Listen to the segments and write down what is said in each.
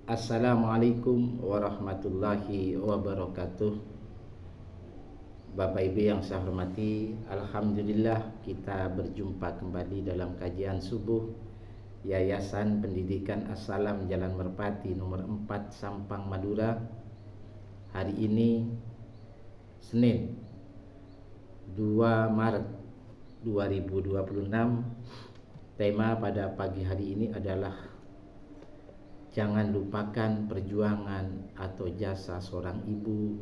Assalamualaikum warahmatullahi wabarakatuh. Bapak Ibu yang saya hormati, Alhamdulillah kita berjumpa kembali dalam kajian subuh Yayasan Pendidikan As-Salam Jalan Merpati nomor 4 Sampang Madura. Hari ini Senin 2 Maret 2026. Tema pada pagi hari ini adalah jangan lupakan perjuangan atau jasa seorang ibu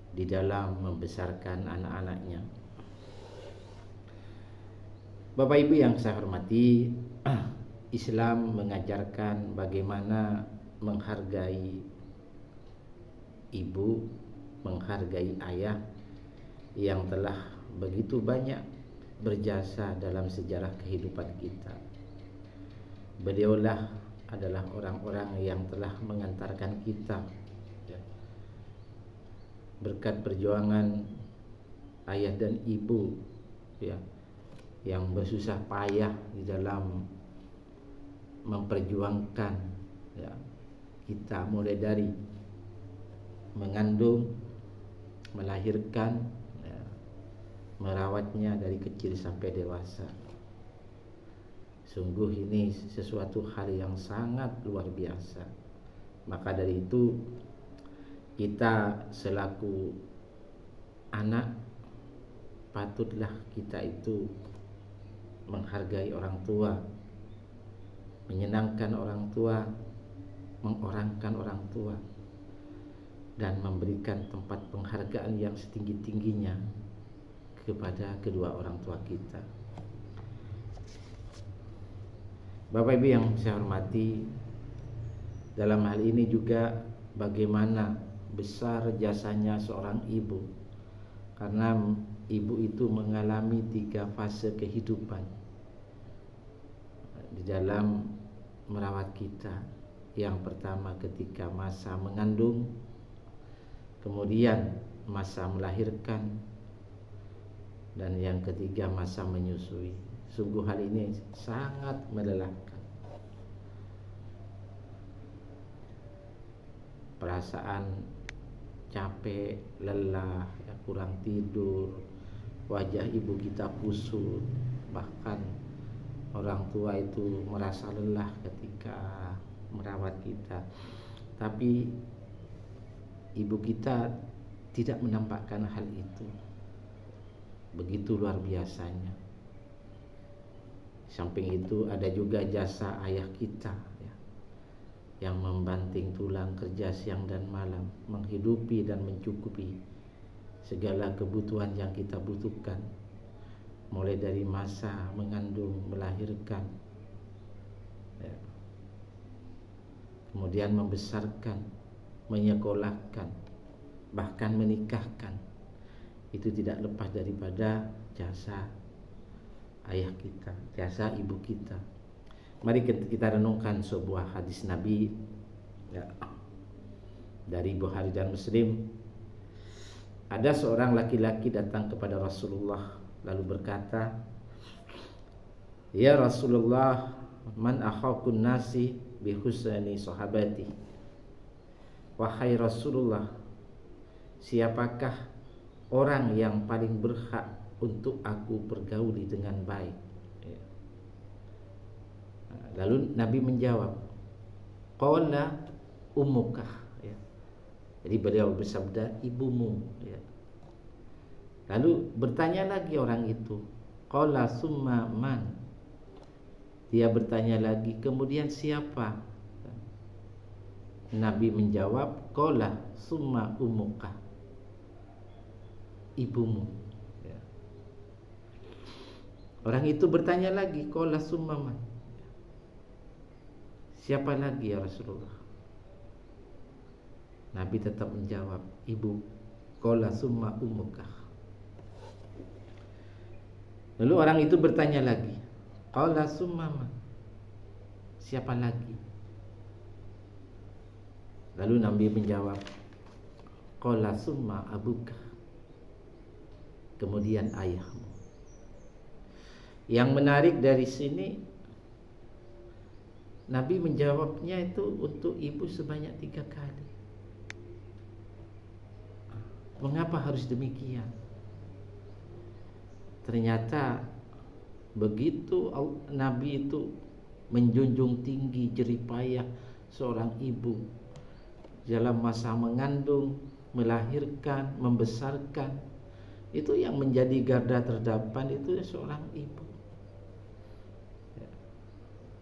di dalam membesarkan anak-anaknya. Bapak Ibu yang saya hormati, Islam mengajarkan bagaimana menghargai ibu, menghargai ayah yang telah begitu banyak berjasa dalam sejarah kehidupan kita. Beliaulah adalah orang-orang yang telah mengantarkan kita berkat perjuangan ayah dan ibu yang bersusah payah di dalam memperjuangkan kita, mulai dari mengandung, melahirkan, merawatnya dari kecil sampai dewasa. Sungguh ini sesuatu hal yang sangat luar biasa. Maka dari itu kita selaku anak patutlah kita itu menghargai orang tua, menyenangkan orang tua, mengorangkan orang tua, dan memberikan tempat penghargaan yang setinggi-tingginya kepada kedua orang tua kita. Bapak Ibu yang saya hormati, dalam hal ini juga bagaimana besar jasanya seorang ibu, karena ibu itu mengalami 3 fase kehidupan di dalam merawat kita. Yang pertama ketika masa mengandung, kemudian masa melahirkan, dan yang ketiga masa menyusui. Sungguh hal ini sangat melelahkan. Perasaan capek, lelah, kurang tidur, wajah ibu kita kusut, bahkan orang tua itu merasa lelah ketika merawat kita. Tapi ibu kita tidak menampakkan hal itu. Begitu luar biasanya. Samping itu ada juga jasa ayah kita yang membanting tulang kerja siang dan malam, menghidupi dan mencukupi segala kebutuhan yang kita butuhkan, mulai dari masa mengandung, melahirkan, kemudian membesarkan, menyekolahkan, bahkan menikahkan. Itu tidak lepas daripada jasa ayah kita, jasa ibu kita. Mari kita renungkan sebuah hadis Nabi dari Bukhari dan Muslim. Ada seorang laki-laki datang kepada Rasulullah lalu berkata, "Ya Rasulullah, man akhaqun nasi bi husni sahabati?" Wahai Rasulullah, siapakah orang yang paling berhak untuk aku pergauli dengan baik? Lalu Nabi menjawab, qala ummuka. Jadi beliau bersabda, ibumu. Lalu bertanya lagi orang itu, qala summa man. Dia bertanya lagi, kemudian siapa? Nabi menjawab, qala summa ummuka, ibumu. Orang itu bertanya lagi, qala summa man, siapa lagi ya Rasulullah? Nabi tetap menjawab, ibu. Qala summa ummuka. Lalu orang itu bertanya lagi, qala summa man, siapa lagi? Lalu Nabi menjawab, qala summa abuka, kemudian ayahmu. Yang menarik dari sini, Nabi menjawabnya itu untuk ibu sebanyak 3 kali. Mengapa harus demikian? Ternyata begitu Nabi itu menjunjung tinggi jerih payah seorang ibu dalam masa mengandung, melahirkan, membesarkan. Itu yang menjadi garda terdepan itu seorang ibu.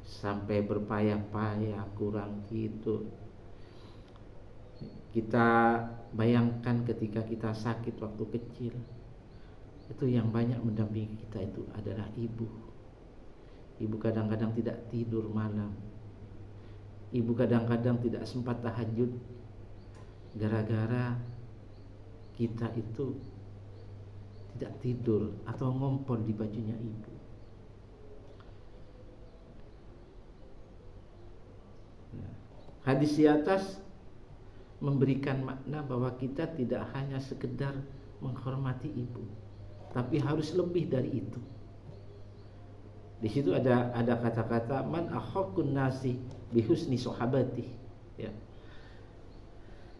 Sampai berpayah-payah kurang gitu. Kita bayangkan ketika kita sakit waktu kecil, itu yang banyak mendampingi kita itu adalah ibu. Ibu kadang-kadang tidak tidur malam. Ibu kadang-kadang tidak sempat tahajud gara-gara kita itu tidak tidur atau ngompol di bajunya ibu. Hadis di atas memberikan makna bahwa kita tidak hanya sekedar menghormati ibu, tapi harus lebih dari itu. Di situ ada kata-kata man akhakun nasi bihusni sahabati, ya.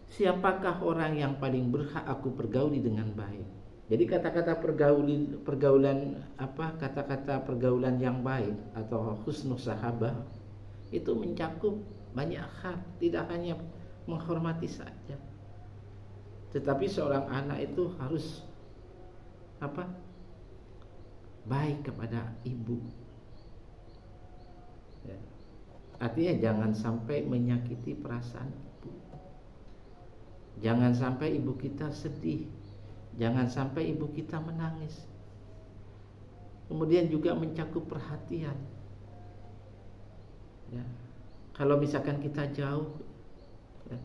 Siapakah orang yang paling berhak aku pergauli dengan baik? Jadi kata-kata pergaulan yang baik atau husnul sahabah itu mencakup banyak hal, tidak hanya menghormati saja. Tetapi seorang anak itu harus baik kepada ibu. Ya. Artinya jangan sampai menyakiti perasaan ibu. Jangan sampai ibu kita sedih. Jangan sampai ibu kita menangis. Kemudian juga mencakup perhatian. Ya. Kalau misalkan kita jauh, ya,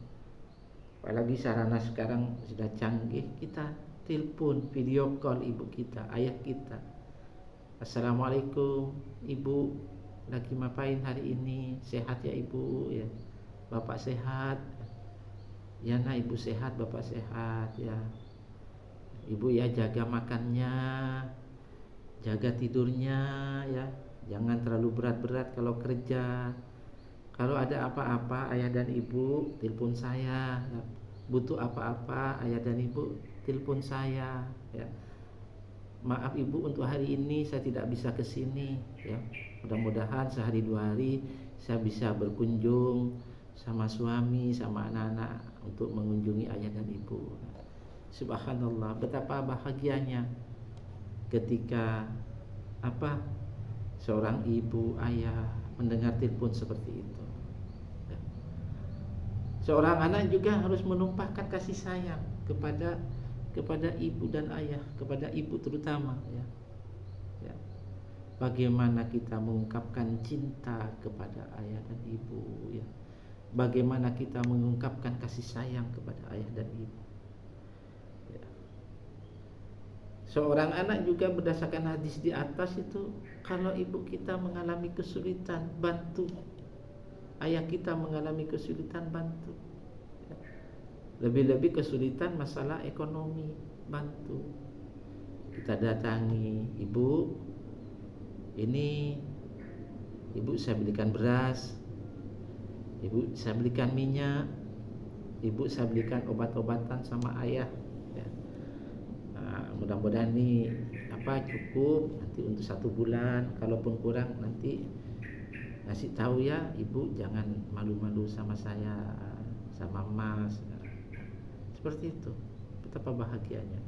apalagi sarana sekarang sudah canggih, kita telepon, video call ibu kita, ayah kita. Assalamualaikum ibu, lagi ngapain hari ini? Sehat ya ibu? Ya, bapak sehat. Ya nak, ibu sehat, bapak sehat. Ya, ibu ya jaga makannya, jaga tidurnya, ya. Jangan terlalu berat-berat kalau kerja. Kalau ada apa-apa ayah dan ibu telepon saya, ya. Butuh apa-apa ayah dan ibu telepon saya, ya. Maaf ibu untuk hari ini saya tidak bisa ke sini, ya. Mudah-mudahan sehari 2 hari saya bisa berkunjung sama suami, sama anak-anak untuk mengunjungi ayah dan ibu. Subhanallah, betapa bahagianya ketika seorang ibu, ayah mendengar telepon seperti itu. Seorang anak juga harus menumpahkan kasih sayang kepada ibu dan ayah, kepada ibu terutama, ya. Ya. Bagaimana kita mengungkapkan cinta kepada ayah dan ibu, ya. Bagaimana kita mengungkapkan kasih sayang kepada ayah dan ibu, ya. Seorang anak juga berdasarkan hadis di atas itu, kalau ibu kita mengalami kesulitan, bantu. Ayah kita mengalami kesulitan, bantu. Lebih-lebih kesulitan masalah ekonomi, bantu. Kita datangi, ibu, ini ibu saya belikan beras, ibu saya belikan minyak, ibu saya belikan obat-obatan sama ayah, ya. Mudah-mudahan ini cukup nanti untuk 1 bulan. Kalaupun kurang nanti ngasih tahu ya ibu, jangan malu-malu sama saya, sama mas. Seperti itu, betapa bahagianya.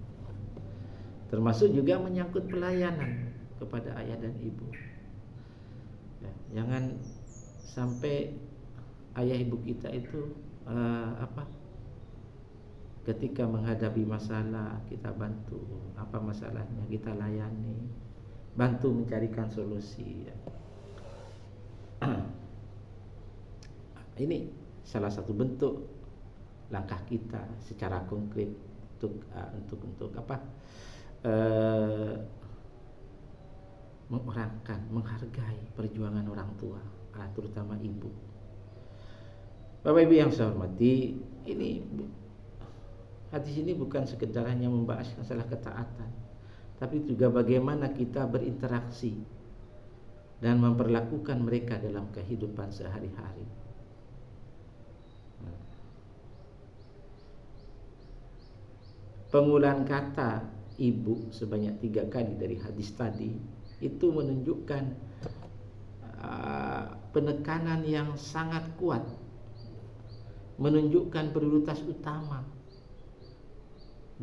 Termasuk juga menyangkut pelayanan kepada ayah dan ibu, ya. Jangan sampai ayah ibu kita itu ketika menghadapi masalah kita bantu, apa masalahnya kita layani, bantu mencarikan solusi, ya. Ini salah satu bentuk langkah kita secara konkret untuk mengorangkan, menghargai perjuangan orang tua, terutama ibu. Bapak Ibu yang saya hormati, hadis ini bukan sekedar hanya membahas masalah ketaatan, tapi juga bagaimana kita berinteraksi dan memperlakukan mereka dalam kehidupan sehari-hari. Penggunaan kata ibu sebanyak 3 kali dari hadis tadi itu menunjukkan penekanan yang sangat kuat, menunjukkan prioritas utama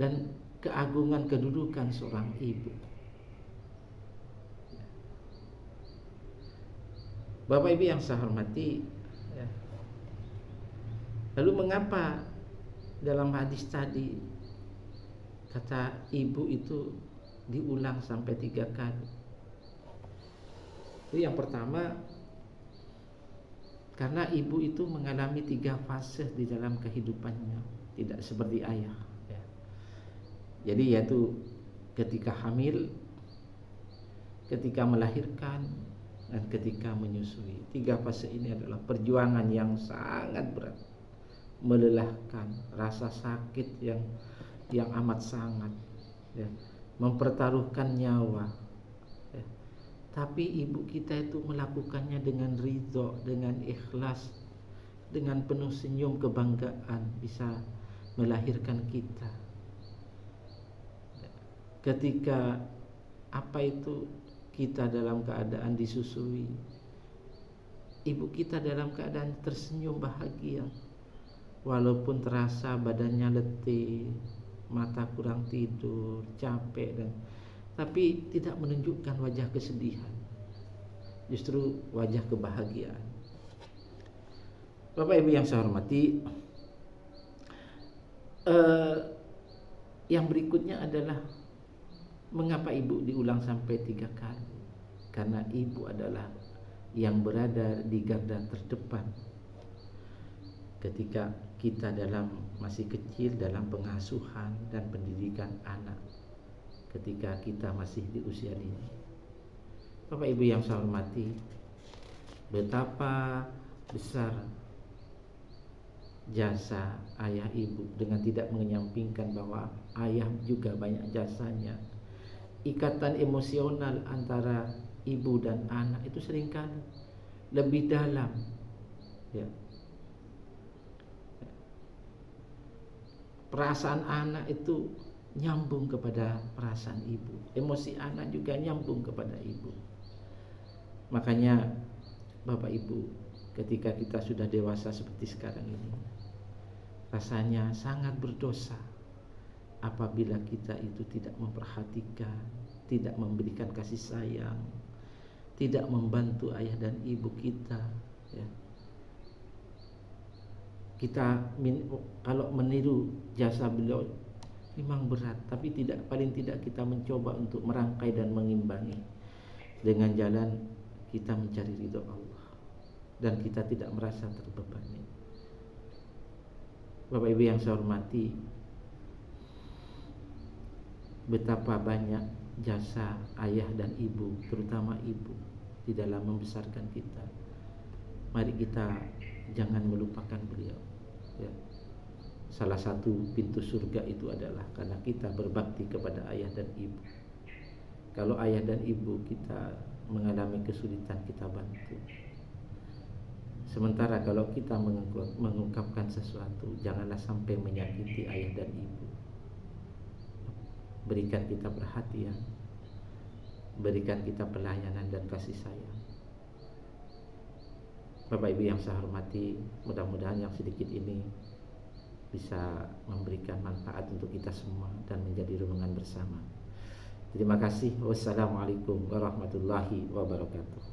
dan keagungan kedudukan seorang ibu. Bapak Ibu yang saya hormati, lalu mengapa dalam hadis tadi kata ibu itu diulang sampai 3 kali? Itu yang pertama, karena ibu itu mengalami 3 fase di dalam kehidupannya, tidak seperti ayah. Jadi yaitu ketika hamil, ketika melahirkan, dan ketika menyusui. 3 fase ini adalah perjuangan yang sangat berat, melelahkan, rasa sakit yang amat sangat, mempertaruhkan nyawa. Tapi ibu kita itu melakukannya dengan ridho, dengan ikhlas, dengan penuh senyum kebanggaan bisa melahirkan kita. Ketika kita dalam keadaan disusui, ibu kita dalam keadaan tersenyum bahagia, walaupun terasa badannya letih, mata kurang tidur, capek, tapi tidak menunjukkan wajah kesedihan, justru wajah kebahagiaan. Bapak Ibu yang saya hormati, yang berikutnya adalah mengapa ibu diulang sampai 3 kali? Karena ibu adalah yang berada di garda terdepan ketika kita masih kecil dalam pengasuhan dan pendidikan anak, ketika kita masih di usia dini. Bapak Ibu yang saya hormati, betapa besar jasa ayah ibu, dengan tidak menyampingkan bahwa ayah juga banyak jasanya. Ikatan emosional antara ibu dan anak itu seringkali lebih dalam, Perasaan anak itu nyambung kepada perasaan ibu, emosi anak juga nyambung kepada ibu. Makanya Bapak Ibu, ketika kita sudah dewasa seperti sekarang ini, rasanya sangat berdosa apabila kita itu tidak memperhatikan, tidak memberikan kasih sayang, tidak membantu ayah dan ibu kita, Kita kalau meniru jasa beliau memang berat, tapi paling tidak kita mencoba untuk merangkai dan mengimbangi dengan jalan kita mencari ridho Allah dan kita tidak merasa terbebani. Bapak Ibu yang saya hormati, betapa banyak jasa ayah dan ibu, terutama ibu, di dalam membesarkan kita. Mari kita jangan melupakan beliau. Salah satu pintu surga itu adalah karena kita berbakti kepada ayah dan ibu. Kalau ayah dan ibu kita mengalami kesulitan, kita bantu. Sementara kalau kita mengungkapkan sesuatu, janganlah sampai menyakiti ayah dan ibu. Berikan kita perhatian, berikan kita pelayanan dan kasih sayang. Bapak Ibu yang saya hormati, mudah-mudahan yang sedikit ini bisa memberikan manfaat untuk kita semua dan menjadi renungan bersama. Terima kasih. Wassalamualaikum warahmatullahi wabarakatuh.